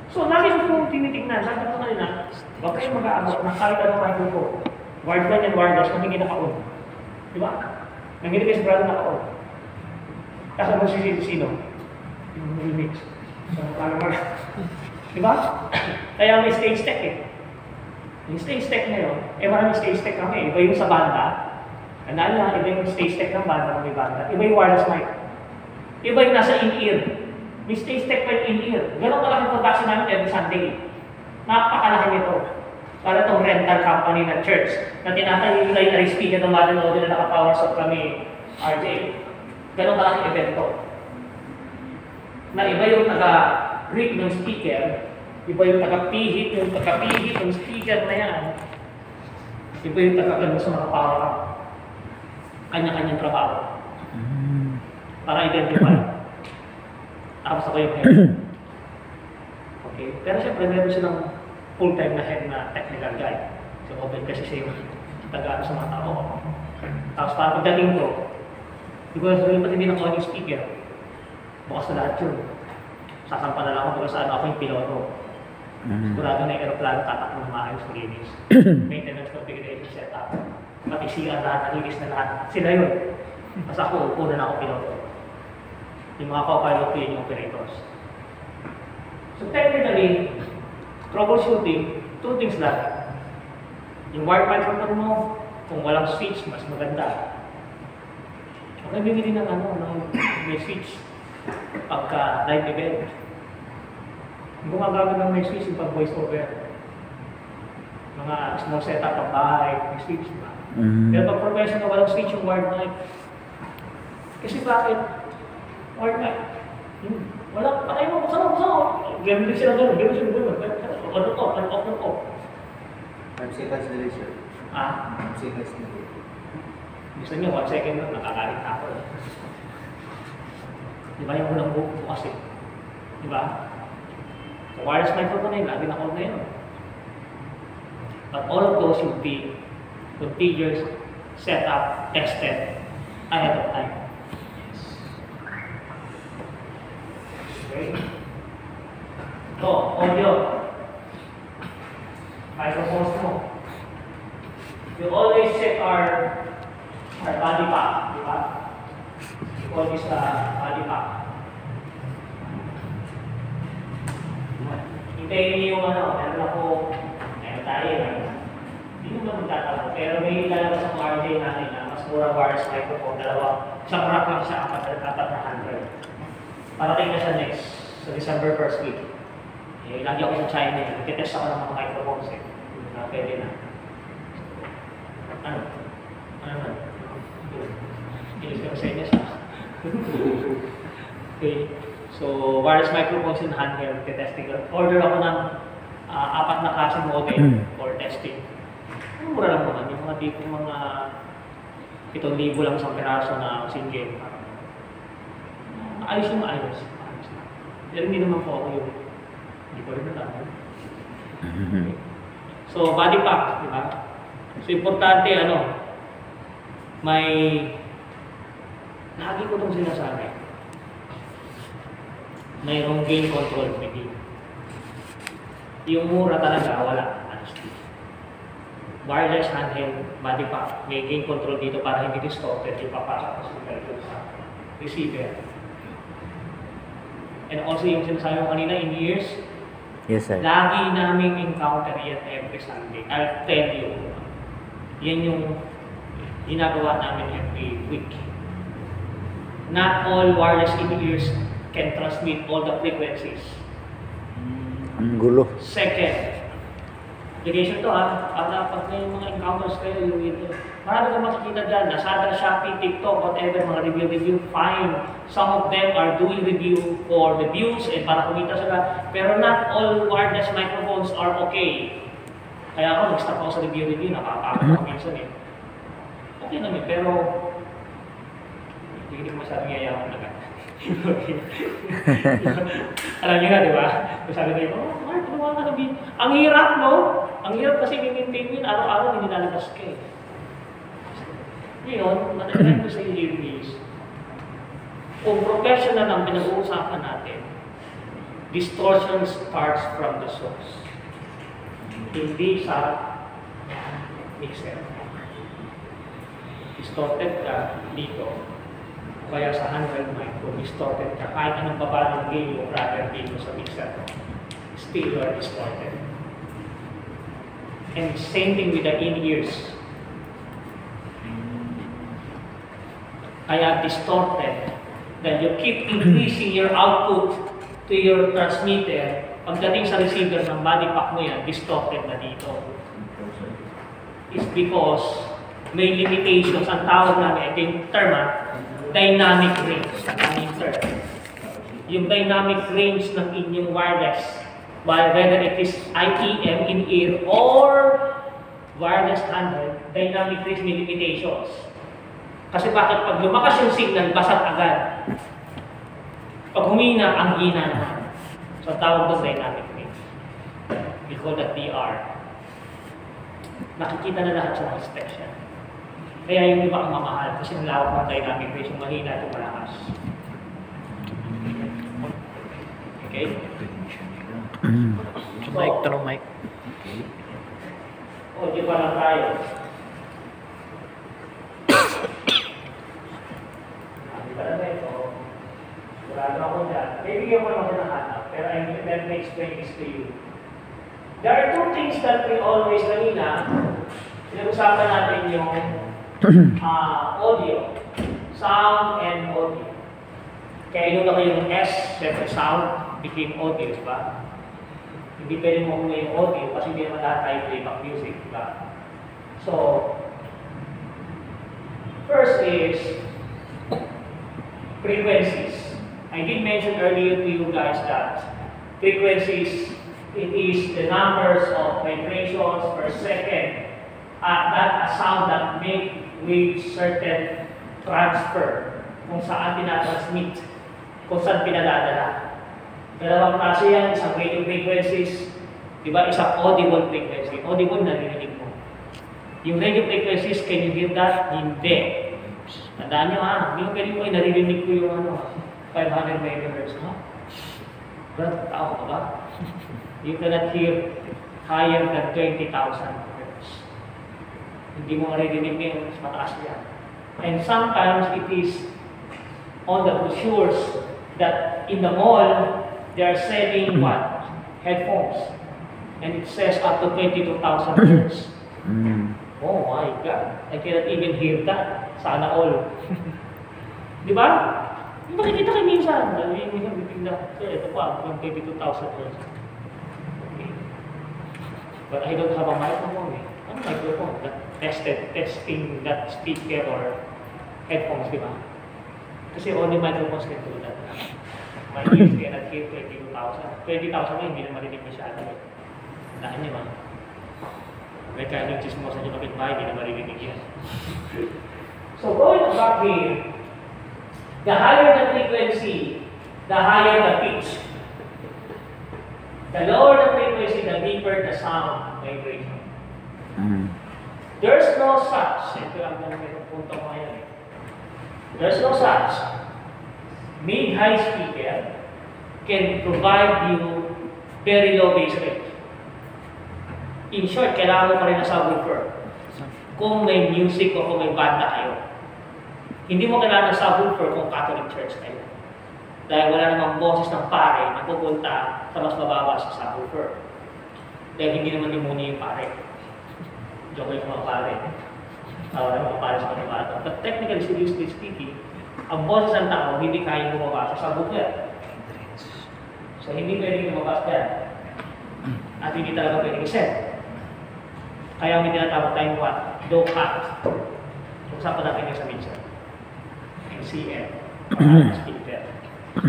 So, lagi ko kung tinitignan, sabi ko kanina, huwag kayong mag-aabot ng kahit anong microphone. Wired and wireless, nang hindi naka-on. Di ba? Nang hindi kayo sa brother naka-on. Kasama si sino? Yung remix. Di ba? Kaya may stage tech eh. Yung stage tech na yun, maraming stage tech kami. Iba yung sa banda. Tandaan nyo, iba yung stage tech ng banda kung may banda. Iba yung wireless mic. Iba yung nasa in-ear. May stage tech pa yung in-ear. Ganon kalaki production namin every Sunday. Napakalaki nito. Para itong rental company ng church na tinatayo nila yung RSP na dumalo na naka-power shop kami, RJ. Ganun kalaking evento. Na iba yung taga-greet ng speaker, iba yung taga-pihit ng speaker na yan. Iba yung taga-gano sa mga power up. Kanya-kanyang trabaho. Para identify. Tapos ako yung head. Okay? Pero siyempre, meron silang full-time na head na technical guy. So, open kasi siya yung taga sa mga tao. Tapos para pagdating ko, hindi ko na sabihin pati din ako yung speaker. Bukas na lahat yun. Sasampa na lang ako kung saan ako yung piloto. Sigurado na yung aeroplano tatakbo ng maayos na linis. Maintenance, configuration, setup. Pati CR lahat, nalinis na lahat. Sila yun. Mas ako, upo na ako piloto. Yung mga co-pilot ko yun yung operators. So technically, troubleshooting, two things lang. Yung wired microphone mo, kung walang switch, mas maganda. Okay, bibili ng may switch pagka live event. Yung gumagamit ng may switch yung pag voice over. Mga small setup pag bahay, may switch. Diba? Pero pag professional, walang switch yung wired mic. Kasi bakit? Wired mic. Wala, patay mo, buksan mo. Gamitin sila doon, Ano off. 5 seconds delay, sir. 5 seconds delay. Gusto nyo, 1 second lang, nakakalit ako. Di ba yung unang buko kasi? Di ba? So, wireless microphone na yun, lagi na-call na yun. But all of those should be configured, set up, tested ahead of time. Okay. So, audio. Microphones mo. We always check our body pack, di ba? We call this body pack. Hintayin niyo yung meron tayo. Hindi mo ba magtatago? Pero may lalabas ang RJ natin na mas mura wireless microphone, isang rack lang siya, 400. Parating na sa December 1st week. Lagi ako sa China, nagtitest ako ng mga microphones pwede na. Ano man? Ilis ka sa inyo siya. Okay. So, wireless microphones in handheld, testing. Order ako ng 4 na klase model for testing. Mura lang naman. Yung mga tipong mga 7,000 lang sa peraso na single. Ayos yung ayos. Pero hindi naman po ako yung hindi ko rin natin. Okay. So, body pack, di ba? So, importante, lagi ko itong sinasabi. Mayroong gain control pwede. Yung mura talaga, wala. Wireless handheld body pack. May gain control dito para hindi distorted yung papasok sa receiver. And also yung sinasabi mo kanina, in years, Yes, sir. lagi naming encounter yan every Sunday. I'll tell you, yan yung ginagawa namin every week. Not all wireless in-ears can transmit all the frequencies. Ang gulo. Second, application to para pag may mga encounters kayo, marami kang makikita dyan, Lazada, Shopee, TikTok, whatever, mga review, fine. Some of them are doing review for the views and para kumita sila. Pero not all wireless microphones are okay. Kaya ako, nag-stop ako sa review, nakakapagod ako minsan Okay naman, pero hindi ko masyadong yayaman agad. Alam niyo na, di ba? Sabi ko, Mark, lumawa ka na B. Ang hirap, no? Ang hirap kasi maintain yun, araw-araw hindi nilalabas ka Ngayon, matagalan ko sa iyo is, kung professional ang pinag-uusapan natin, distortion starts from the source. Hindi sa mixer. Distorted ka dito, kaya sa handheld mic, kung distorted ka, kahit anong baba ng gain o rather dito sa mixer, still you are distorted. And same thing with the in-ears. Kaya distorted, that you keep increasing your output to your transmitter, pagdating sa receiver ng body pack mo yan, distorted na dito. It's because may limitations. Ang tawag namin, ito yung term, dynamic range. Ang term. Yung dynamic range ng inyong wireless, whether it is IEM, in-ear, or wireless handheld, dynamic range may limitations. Kasi bakit pag lumakas yung signal, basag agad. Pag humina, ang hina naman. So, tawag doon dynamic range. We call that DR. Nakikita na lahat sa mga steps yan. Kaya yung iba ang mamahal kasi ang lawak ng dynamic range, yung mahina at yung malakas. Okay? Mic, tanong mic. O, di ba lang tayo? Wala na ako dyan. Bibigyan ko naman ng hanap, pero let me explain this to you. There are two things that we always, kanina, pinag-usapan natin yung audio, sound and audio. Kaya inuna ko yung S, siyempre sound, became audio, di ba? Hindi pwede mo muna yung audio kasi hindi naman lahat tayo playback music, di ba? So, first is frequencies. I did mention earlier to you guys that frequencies, it is the numbers of vibrations per second that a sound that make with certain transfer kung saan tinatransmit, kung saan pinadadala. Dalawang klase yan, isang radio frequencies, di ba? Isang audible frequency. Audible, narinig mo. Yung radio frequencies, can you hear that? Hindi. Tandaan nyo hindi yung pwede mo, naririnig ko yung 500 MHz, no? Brad, tao ka ba? You cannot hear higher than 20,000 Hz. Hindi mo maririnig yung mas mataas yan. And sometimes it is on the brochures that in the mall, they are selling what? Headphones. And it says up to 22,000 Hz. Oh my God, I cannot even hear that. Sana all. Di ba? Yung makikita kayo minsan, ito pa, yung 22,000 Hz. Okay. But I don't have a microphone eh. Ano microphone? Testing that speaker or headphones, di ba? Kasi only microphones can do that. My ears cannot hear 22,000. 20,000 na hindi na marinig masyado eh. Daan niyo ba? May kaya yung chismosa niyo kapitbahay, hindi na marinig yan. So going back here, the higher the frequency, the higher the pitch. The lower the frequency, the deeper the sound vibration. There's no such, ito lang na may punto ko ngayon. There's no such mid-high speaker can provide you very low bass rate. In short, kailangan mo pa rin na subwoofer. Kung may music o kung may banda kayo. Hindi mo kailangan ng subwoofer kung Catholic Church kayo. Dahil wala namang boses ng pare na pupunta sa mas mababa sa subwoofer. Dahil hindi naman demoni yung pare. Joke yung mga pare. Tawa ng mga pare sa mga bata. But technically, seriously speaking, ang boses ng tao hindi kayang bumaba sa subwoofer. So hindi pwedeng lumabas yan. At hindi talaga pwedeng i-set. Kaya may tinatawag tayong what? Low cut. Usapan natin yung sa mixer. NCM. Speaker.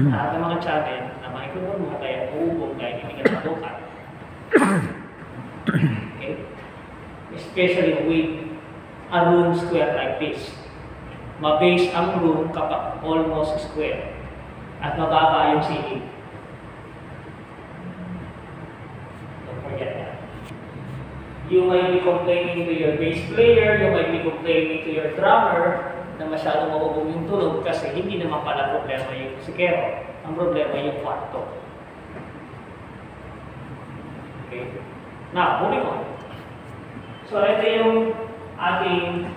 Lahat ng mga channel na microphone mo kaya uubog dahil hindi ka na low cut. Okay? Especially with a room square like this. Ma-base ang room kapag almost square. At mababa yung ceiling. Don't forget that. You might be complaining to your bass player, you might be complaining to your drummer na masyadong maubog yung tunog kasi hindi naman pala problema yung sikero. Ang problema yung kwarto. Okay? Now, moving on. So, ito yung ating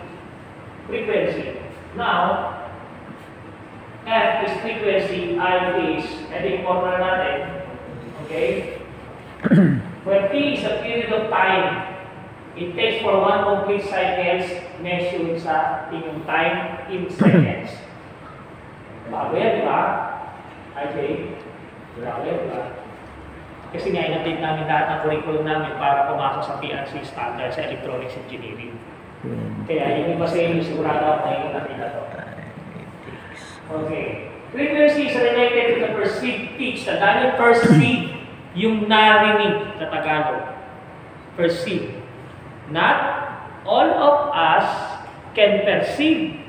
frequency. Now, F is frequency, I is, ito yung formula natin. Okay? When T is a period of time, it takes for one complete cycles measured sa inyong time in seconds. Bago yan, di ba? Okay. Bago yan, di ba? Kasi nga, in-update namin lahat ng curriculum namin para pumasok sa PNC standard sa electronics engineering. Kaya yung iba sa inyo, sigurado ako na yung nakita to. Okay. Frequency is related to the perceived pitch. Tandaan yung perceived, yung narinig sa Tagalog. Perceived. Not all of us can perceive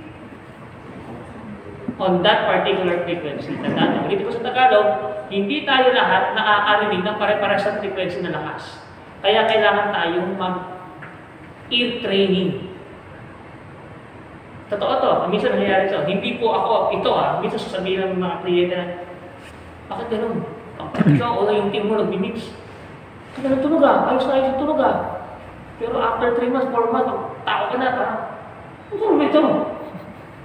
on that particular frequency. Tandaan mo, dito sa Tagalog, hindi tayo lahat nakakarinig ng pare-parehas sa frequency na lakas. Kaya kailangan tayong mag-ear training. Totoo to, minsan nangyayari ito. Hindi po ako, ito minsan sasabihin ng mga kliyente na, bakit gano'n? Ikaw o yung team mo nag-mix. Kaya nagtunog ayos na ayos tunog Pero after 3 months, 4 months, tao ka na, parang, ano ito?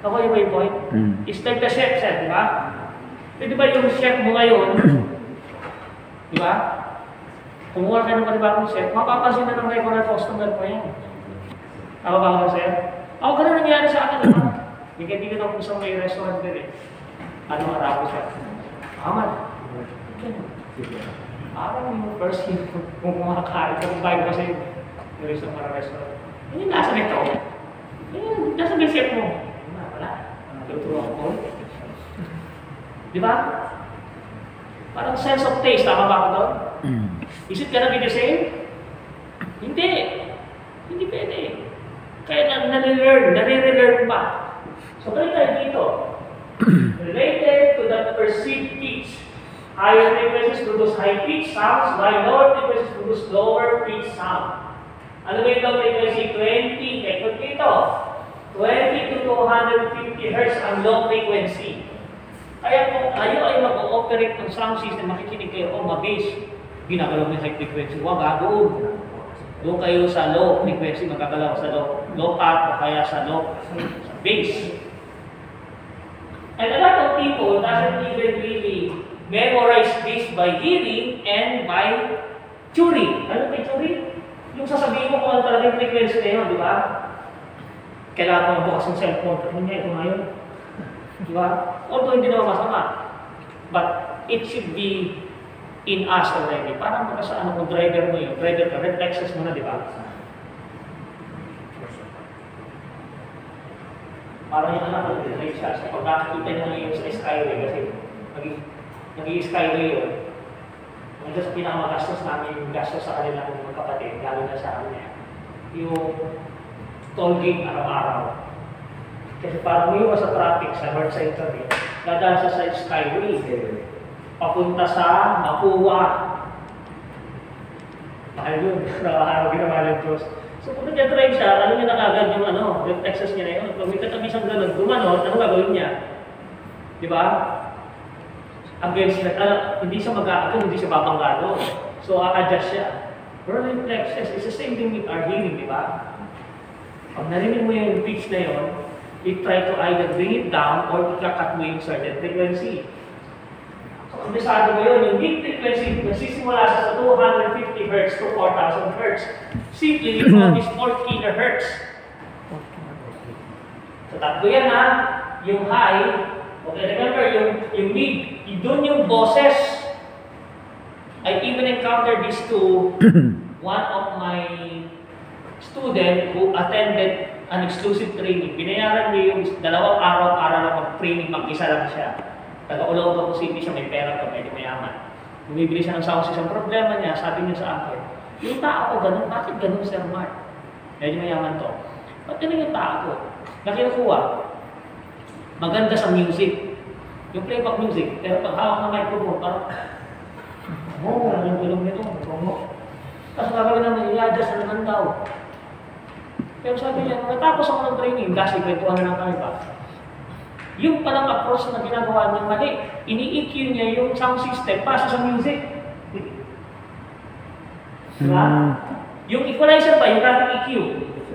Ako yung may point. It's like the chef said, di ba? Di ba yung chef mo ngayon, di ba? Kumuha ka ng panibagong chef, mapapansin na ng regular customer mo yan. Ako ba ako, sir? Ako ganun nangyari sa akin, di ba? Hindi ko na kung may restaurant din eh. Ano araw siya? Aman. Parang yung first year kung kumakain ka, kung bago kasi yung isang para restaurant. Yung nasa nito, yung nasa may chef mo. Wala. Tuturo ako. Di ba? Parang sense of taste, tama ba ako doon? Is it gonna be the same? Hindi. Hindi pwede. Kaya nare-relearn pa. So, balik tayo dito. Related to the perceived pitch. Higher frequencies produce high pitch sounds, while lower frequencies produce lower pitch sound. Ano ba yung low frequency? 20. Check dito. 20 to 250 Hz ang low frequency. Kaya kung kayo ay mag-ooperate ng sound system, makikinig kayo, mabase. Ginagalaw ng high frequency. Huwag doon. Doon kayo sa low frequency, magagalaw sa low part o kaya sa bass. And a lot of people doesn't even really memorize this by hearing and by tuning. Ano ba tuning? Yung sasabihin mo kung ano talaga yung frequency na yun, di ba? Kailangan mo bukas yung cellphone. Ano niya, ito ngayon. Di ba? Although hindi naman masama. But it should be in us already. Parang baka sa kung driver mo yun. Driver ka, reflexes mo na, di ba? Parang yung anak ko, dinrate siya. So, pag nakakita nyo yung sa skyway, kasi nag-i-skyway yun. Hanggang sa pinakamagastos namin yung gastos sa kanila ng mga kapatid, lalo na sa kanya. Yung toll gate araw-araw. Kasi parang may iwas sa traffic sa North Central, dadaan sa skyway. Papunta sa Mapua. Mahal yun. Araw-araw ginawa ng Diyos. So kung nag-drive siya, alam niya na kagad yung Texas niya na yun. Kung may katabi siyang gano'n, gumanon, ano gagawin niya? Di ba? Against that, hindi siya mag-aakon, hindi siya babanggado. So, a-adjust siya. Pero reflexes, it's the same thing with our hearing, di ba? Pag narinig mo yung pitch na yun, you try to either bring it down or ikakat mo yung certain frequency. So, kung desado mo yun, yung mid frequency, nagsisimula sa 250 Hz to 4,000 Hz. Simply, we call this 4 kHz. So, tatlo yan yung high. Okay, remember, yung mid, doon yung boses. I even encountered this to one of my student who attended an exclusive training. Binayaran niya yung 2 araw para lang mag-training, mag-isa lang siya. Taga-Olongapo City siya, may pera pa, medyo mayaman. Bumibili siya ng sound system. Problema niya, sabi niya sa akin, yung tao ko ganun, bakit ganun, Sir Mark? Medyo mayaman to. Ba't ganun yung tao ko? Nakinukuha. Maganda sa music. Yung playback music, pero pag hawak ng microphone, parang, yung gulong nito, tapos gagawin naman, i-adjust na naman daw. Pero sabi niya, natapos ako ng training, kasi kwentuhan na lang kami pa. Yung palang approach na ginagawa niya mali, ini-EQ niya yung sound system para sa music. Diba? Yung equalizer pa, yung traffic EQ.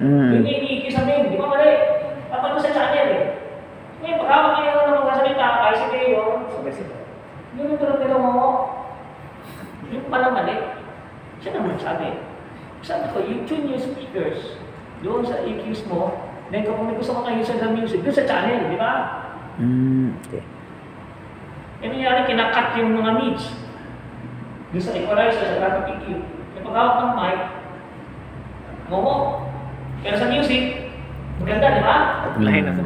Yung ini-EQ sa main, di ba mali? Tapos mo sa channel eh. Ngayon, pagkawag kayo na magkasalita, ay sige yun. Yung tulog mo, yung palang mali. Siya naman sabi ko, you tune yung speakers doon sa EQs mo, then kapag may gusto kong ayusin sa music, doon sa channel, di ba? Okay. E nangyari, kinakat yung mga mids. Doon sa equalizer, sa traffic EQ. Yung paghawak ng mic, momo. Pero sa music, maganda, di ba? Lahi na to.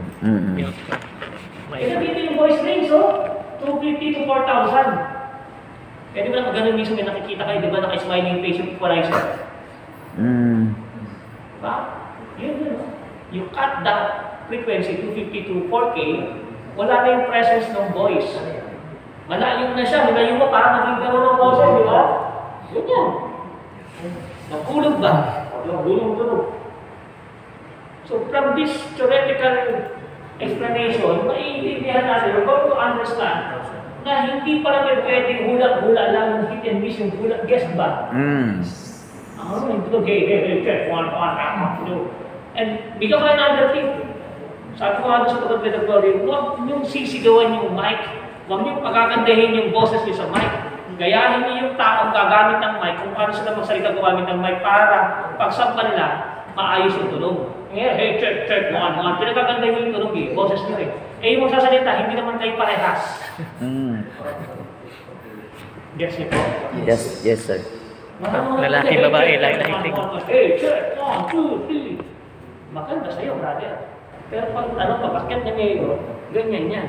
Kaya dito yung voice range, so 250 to 4,000. Kaya di ba ganun minsan may nakikita kayo, di ba naka-smiling face yung equalizer? Diba? Yun. You cut the frequency 250 to 4K, wala na yung presence ng voice. Malayo na siya, malayo mo para maging gano'n ng boses, di ba? Yun yan. Nagulog ba? Nagulog. So from this theoretical explanation, maiintindihan natin, we're going to understand na hindi pala pwedeng hula-hula lang yung hit and miss, yung hula, guess ba? Hindi ko, check, one, and bigyan ko ng other thing. Sabi ko nga sa pagkakadagpagpag, huwag niyong sisigawan yung mic, huwag niyong pagkakandahin yung boses niyo sa mic. Gayahin niyo yung taong gagamit ng mic, kung paano sila magsalita gamit ng mic para pagsampa nila, maayos yung tunog. Hey, check, one. Pinagkakandahin niyo yung tunog boses niyo eh. Yung magsasalita, hindi naman kayo parehas. Guess niyo po? Yes, sir. Lalaki, babae, lahi-lahi. Hey, check, 1, 2, 3. Maganda sa'yo, brother. Pero pag pagkakit na mayor, ganyan yan.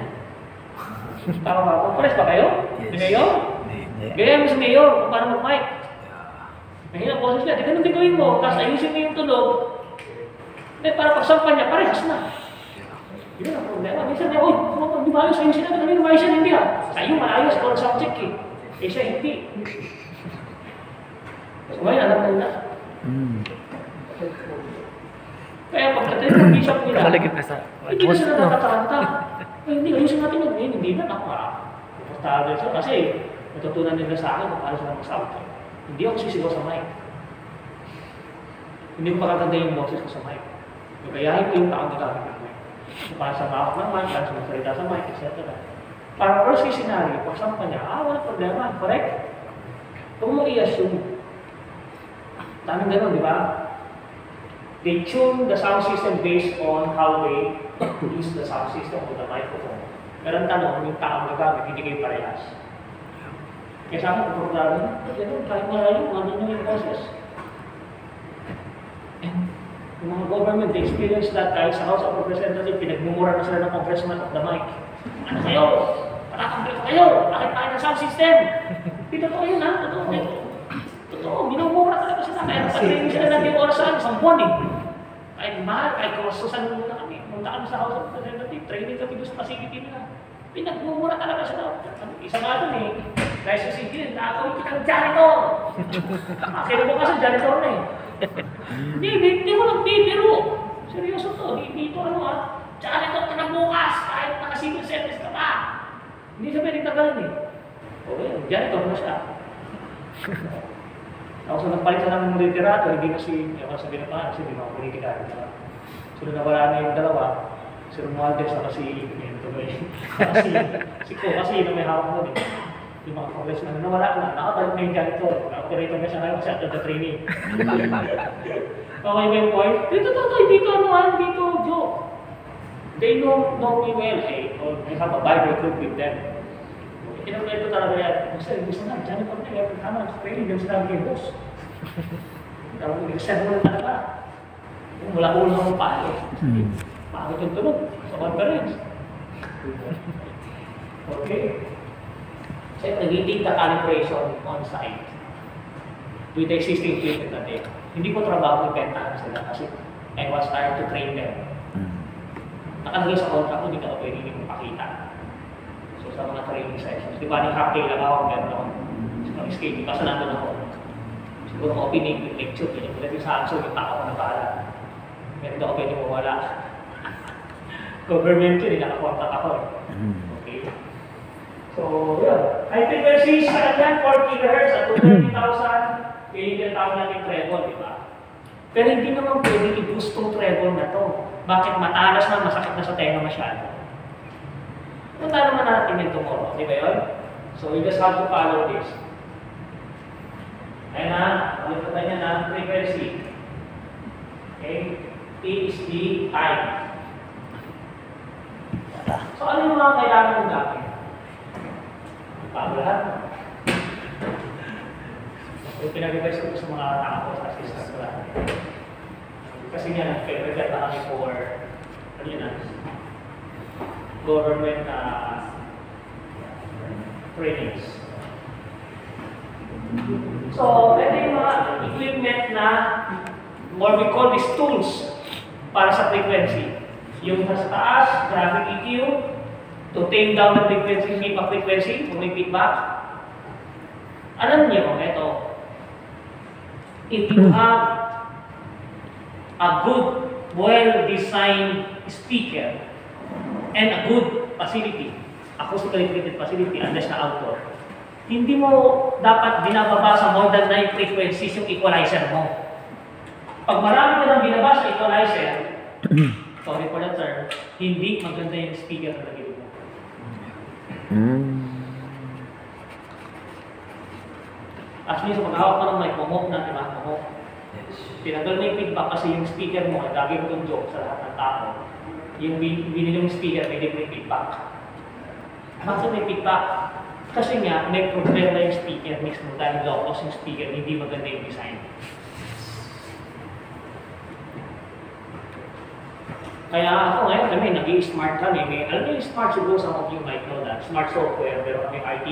Tama ba? Pares ba kayo? Di mayor? Ganyan mo sa mayor kung paano mag-mic. Mahina boses niya, di ganun din gawin mo. Tapos ayusin mo yung tunog. Para pagsampan niya, parehas na. Yun ang problema. Minsan niya, di ba ayos ayusin natin? Kanina maayos yan, hindi Sa'yo maayos, ikaw ang subject eh. Siya hindi. So ngayon, alam na nila. Kaya pagdating ng bishop nila, Malagip ka sa hindi na sila natataranta. Hindi, ayusin natin yun. Hindi na Komportable siya. Kasi natutunan nila sa akin kung paano sila mag-sound. Hindi ako sisigaw sa mic. Hindi ko makaganda yung boses ko sa mic. Gayahin ko yung taong gagamit ng mic. Para sa mawak ng mic, para sa magsalita sa mic, etc. Para worst case scenario, pagsampa niya, walang problema. Correct? Kung mo i-assume, tamang ganun, di ba? They tune the sound system based on how they use the sound system of the microphone. Pero ang tanong, yung taong gagamit, hindi kayo parehas. Kaya sa akin, komportable, kahit malayo, ano yung boses. And yung mga government, they experience that kahit sa House of Representatives, pinagmumura na sila ng congressman of the mic. Ano kayo? Patakang kayo! Bakit tayo ng sound system? Dito ko yun ha? Totoo, minumura talaga sila. Kaya pag-training sila natin yung oras sa akin, 1 buwan eh. Kahit mahal, kahit kasusan muna kami. Punta kami sa House of Representatives, training kami doon sa facility nila. Pinagmumura talaga sila. Isa nga doon eh. Dahil sa sige, nakakawin kitang janitor. Kaya mo kasi janitor na eh. Hindi mo nagbibiro. Seryoso to. Dito janitor ka na bukas kahit naka-civil service ka pa. Hindi siya pwedeng tagalin eh. Okay, janitor na siya. Ako sa nagpalit siya ng literato, hindi kasi, sabi na pa, kasi hindi mga politika. So, nawala na yung dalawa. Si Romualdez at si Ko, kasi yun ang may hawak mo din. Yung mga congressman, nawala na, nakabalik na yung janitor. Na-operator na siya ngayon kasi after the training. Okay ba yung point? Dito joke. They know me well, I have a Bible group with them. Kinagkwento talaga yan. Gusto na, janitor na yan. Tama, training din sila ang boss. Tapos nag-send mo na talaga. Mula ulo ng palo. Pagod yung tunog sa conference. Okay. So, nag-i-take the calibration on site with the existing equipment natin. Hindi ko trabaho ipentahan sila kasi I was hired to train them. Nakalagay sa contract ko, hindi ka pwede hindi makakita. So, sa mga training sessions. Di ba, half day lang ako, meron ako. So, nag-schedule, kasi nandun ako. Siguro ako pinig yung lecture, pinag-ulit yung sa answer, yung tao ko na bahala. Meron ako pwede mawala. Government yun, nakakontact ako eh. Okay. So, yun. High frequencies, yan, 4 kHz at 230,000. Kaya tawag natin treble, di ba? Pero hindi naman pwede i-boost tong treble na to. Bakit matalas na, masakit na sa tenga masyado? Punta naman natin yung tomorrow, di ba yun? So, we just have to follow this. Ayan na, palitan niya na frequency. Okay? T is the time. So, ano yung mga kailangan mong gawin? Paglahat. Yung pinag-advise ko sa mga nakapost assistants ko lahat. Kasi nga, nag-prepare na kami for, ano yun na, government trainings. So, ito yung mga equipment na, or we call these tools para sa frequency. Yung sa taas, graphic EQ, to tame down the frequency, feedback frequency, kung may feedback. Alam niyo, ito, if you have a good, well-designed speaker and a good facility, acoustically treated facility, unless na outdoor, hindi mo dapat binababa sa more than 9 frequencies yung equalizer mo. Pag marami ka nang binaba sa equalizer, sorry for the term, hindi maganda yung speaker na naging mo. Actually, sa paghawak mo ng mic, mamok na, di ba? Mamok. Tinanggal mo yung feedback kasi yung speaker mo, lagi mo itong joke sa lahat ng tao. Yung binili yung speaker, may different feedback. Bakit may feedback? Kasi nga, may problema yung speaker mismo dahil low-cost yung speaker, hindi maganda yung design. Kaya ako ngayon kami, nag-i-smart kami. Alam niyo yung smart siguro, some of you might know that. Smart software, pero kami RT